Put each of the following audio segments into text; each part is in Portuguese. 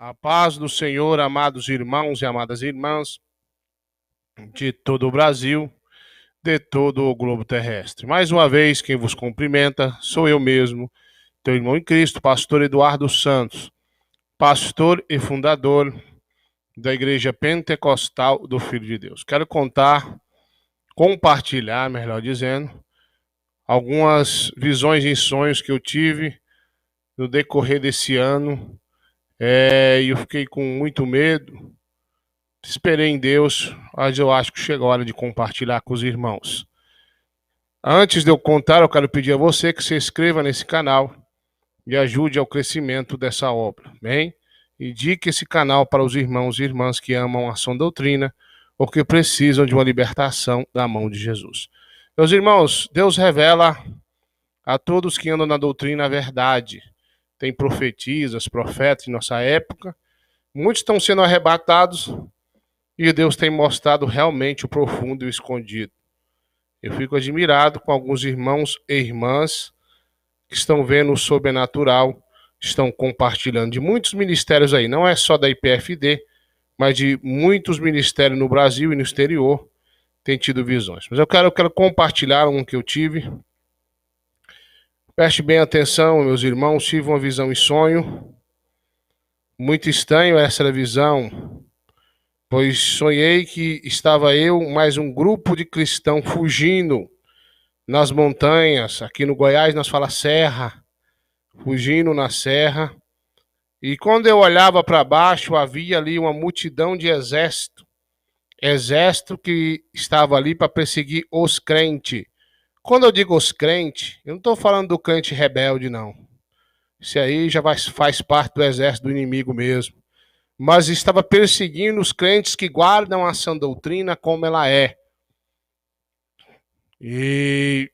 A paz do Senhor, amados irmãos e amadas irmãs de todo o Brasil, de todo o globo terrestre. Mais uma vez, quem vos cumprimenta sou eu mesmo, teu irmão em Cristo, pastor Eduardo Santos, pastor e fundador da Igreja Pentecostal do Filho de Deus. Quero compartilhar, melhor dizendo, algumas visões e sonhos que eu tive no decorrer desse ano. E eu fiquei com muito medo. Esperei em Deus, mas eu acho que chegou a hora de compartilhar com os irmãos. Antes de eu contar, eu quero pedir a você que se inscreva nesse canal e ajude ao crescimento dessa obra, bem? Indique esse canal para os irmãos e irmãs que amam a sã doutrina ou que precisam de uma libertação da mão de Jesus. Meus irmãos, Deus revela a todos que andam na doutrina a verdade. Tem profetisas, profetas em nossa época. Muitos estão sendo arrebatados e Deus tem mostrado realmente o profundo e o escondido. Eu fico admirado com alguns irmãos e irmãs que estão vendo o sobrenatural, estão compartilhando de muitos ministérios aí, não é só da IPFD, mas de muitos ministérios no Brasil e no exterior, tem tido visões. Mas eu quero compartilhar um que eu tive. Preste bem atenção, meus irmãos, tive uma visão em sonho. Muito estranho essa visão, pois sonhei que estava eu mais um grupo de cristãos fugindo nas montanhas. Aqui no Goiás nós falamos serra, fugindo na serra. E quando eu olhava para baixo, havia ali uma multidão de exército que estava ali para perseguir os crentes. Quando eu digo os crentes, eu não estou falando do crente rebelde, não. Isso aí já faz parte do exército do inimigo mesmo. Mas estava perseguindo os crentes que guardam a sã doutrina como ela é. E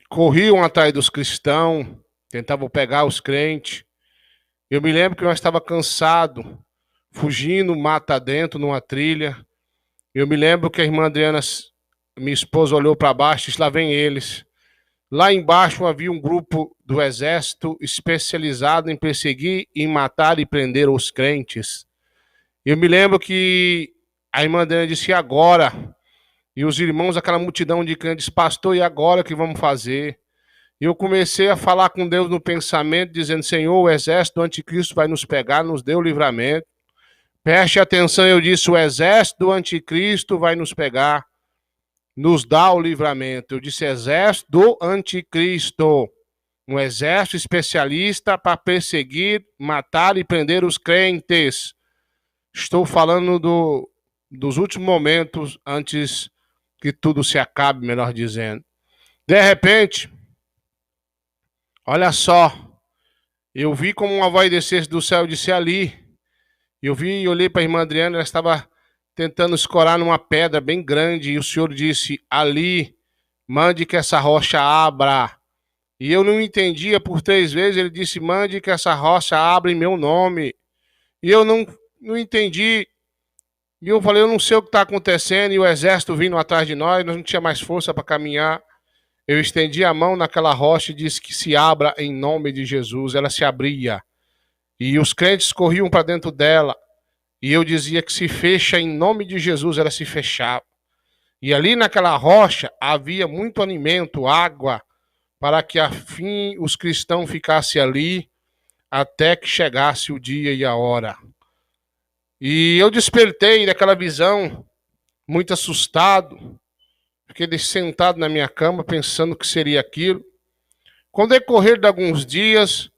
corriam atrás dos cristãos, tentavam pegar os crentes. Eu me lembro que eu estava cansado, fugindo mata dentro numa trilha. Eu me lembro que a irmã Adriana, minha esposa, olhou para baixo e disse, lá vem eles. Lá embaixo havia um grupo do exército especializado em perseguir, em matar e prender os crentes. Eu me lembro que a irmã Adriana disse, e agora? E os irmãos, aquela multidão de crentes, pastor, e agora o que vamos fazer? E eu comecei a falar com Deus no pensamento, dizendo, Senhor, o exército do anticristo vai nos pegar, nos dê o livramento. Preste atenção, eu disse, o exército do anticristo vai nos pegar, nos dá o livramento. Eu disse, exército do anticristo. Um exército especialista para perseguir, matar e prender os crentes. Estou falando dos últimos momentos antes que tudo se acabe, melhor dizendo. De repente, olha só, eu vi como uma voz descesse do céu e disse ali. Eu vi e olhei para a irmã Adriana, ela estava tentando escorar numa pedra bem grande, e o Senhor disse, ali, mande que essa rocha abra. E eu não entendia, por 3 vezes ele disse, mande que essa rocha abra em meu nome. E eu não entendi. E eu falei, eu não sei o que está acontecendo, e o exército vindo atrás de nós não tinha mais força para caminhar. Eu estendi a mão naquela rocha e disse que se abra em nome de Jesus. Ela se abria. E os crentes corriam para dentro dela. E eu dizia que se fecha em nome de Jesus, ela se fechava. E ali naquela rocha havia muito alimento, água, para que afim os cristãos ficassem ali até que chegasse o dia e a hora. E eu despertei daquela visão, muito assustado. Fiquei sentado na minha cama pensando que seria aquilo. Com o decorrer de alguns dias,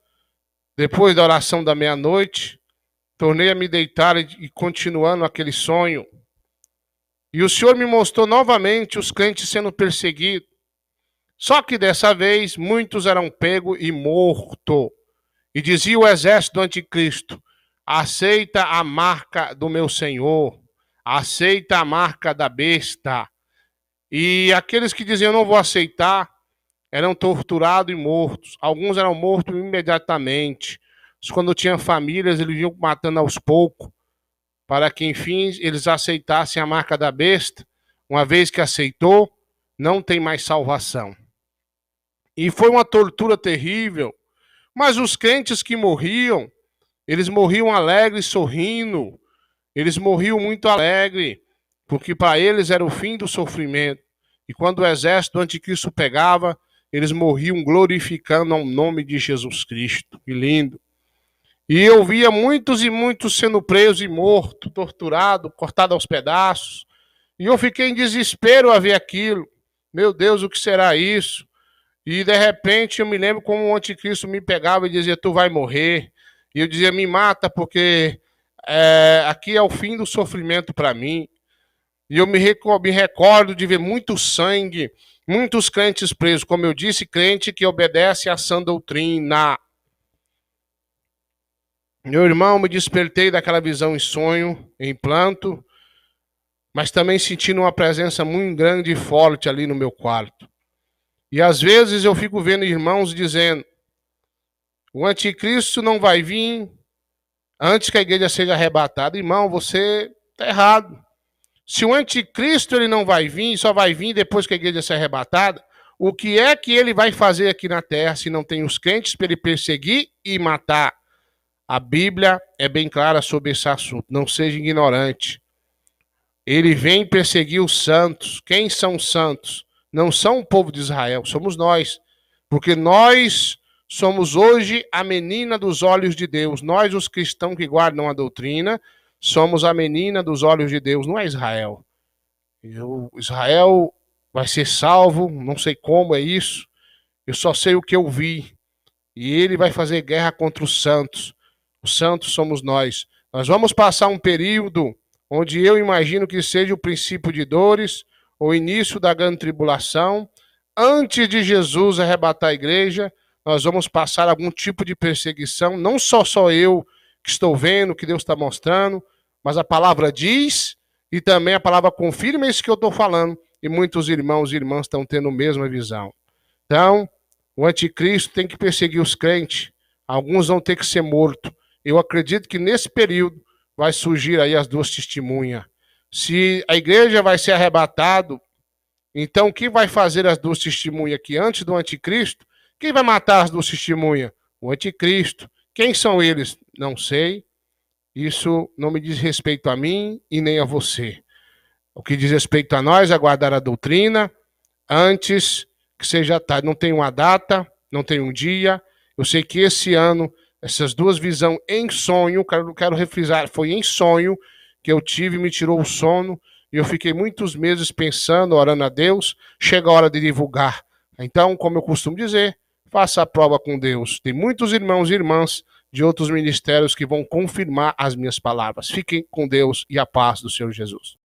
depois da oração da meia-noite, tornei a me deitar e continuando aquele sonho. E o Senhor me mostrou novamente os crentes sendo perseguidos. Só que dessa vez, muitos eram pegos e mortos. E dizia o exército do anticristo, aceita a marca do meu Senhor, aceita a marca da besta. E aqueles que diziam, não vou aceitar, eram torturados e mortos. Alguns eram mortos imediatamente. Quando tinham famílias, eles iam matando aos poucos, para que, enfim, eles aceitassem a marca da besta. Uma vez que aceitou, não tem mais salvação. E foi uma tortura terrível. Mas os crentes que morriam Eles morriam alegres, sorrindo. Eles morriam muito alegres, porque para eles era o fim do sofrimento. E quando o exército do anticristo pegava, eles morriam glorificando ao nome de Jesus Cristo. Que lindo. E eu via muitos e muitos sendo presos e mortos, torturados, cortados aos pedaços. E eu fiquei em desespero a ver aquilo. Meu Deus, o que será isso? E de repente eu me lembro como o anticristo me pegava e dizia, tu vai morrer. E eu dizia, me mata, porque aqui é o fim do sofrimento para mim. E eu me recordo de ver muito sangue, muitos crentes presos. Como eu disse, crente que obedece à sã doutrina. Meu irmão, me despertei daquela visão em sonho, em planto, mas também sentindo uma presença muito grande e forte ali no meu quarto. E às vezes eu fico vendo irmãos dizendo, o anticristo não vai vir antes que a igreja seja arrebatada. Irmão, você está errado. Se o anticristo ele não vai vir, só vai vir depois que a igreja ser arrebatada, o que é que ele vai fazer aqui na terra se não tem os crentes para ele perseguir e matar? A Bíblia é bem clara sobre esse assunto. Não seja ignorante. Ele vem perseguir os santos. Quem são os santos? Não são o povo de Israel, somos nós. Porque nós somos hoje a menina dos olhos de Deus. Nós, os cristãos que guardam a doutrina, somos a menina dos olhos de Deus, não é Israel. Israel vai ser salvo, não sei como é isso. Eu só sei o que eu vi. E ele vai fazer guerra contra os santos. Os santos somos nós. Nós vamos passar um período onde eu imagino que seja o princípio de dores, o início da grande tribulação. Antes de Jesus arrebatar a igreja, nós vamos passar algum tipo de perseguição. Não só eu que estou vendo, que Deus está mostrando, mas a palavra diz e também a palavra confirma isso que eu estou falando. E muitos irmãos e irmãs estão tendo a mesma visão. Então, o anticristo tem que perseguir os crentes. Alguns vão ter que ser mortos. Eu acredito que nesse período vai surgir aí as duas testemunhas. Se a igreja vai ser arrebatado, então quem vai fazer as duas testemunhas aqui antes do anticristo? Quem vai matar as duas testemunhas? O anticristo. Quem são eles? Não sei. Isso não me diz respeito a mim e nem a você. O que diz respeito a nós é guardar a doutrina antes que seja tarde. Não tem uma data, não tem um dia. Eu sei que esse ano, essas duas visões em sonho, quero refrisar, foi em sonho que eu tive, me tirou o sono, e eu fiquei muitos meses pensando, orando a Deus, chega a hora de divulgar. Então, como eu costumo dizer, faça a prova com Deus. Tem muitos irmãos e irmãs de outros ministérios que vão confirmar as minhas palavras. Fiquem com Deus e a paz do Senhor Jesus.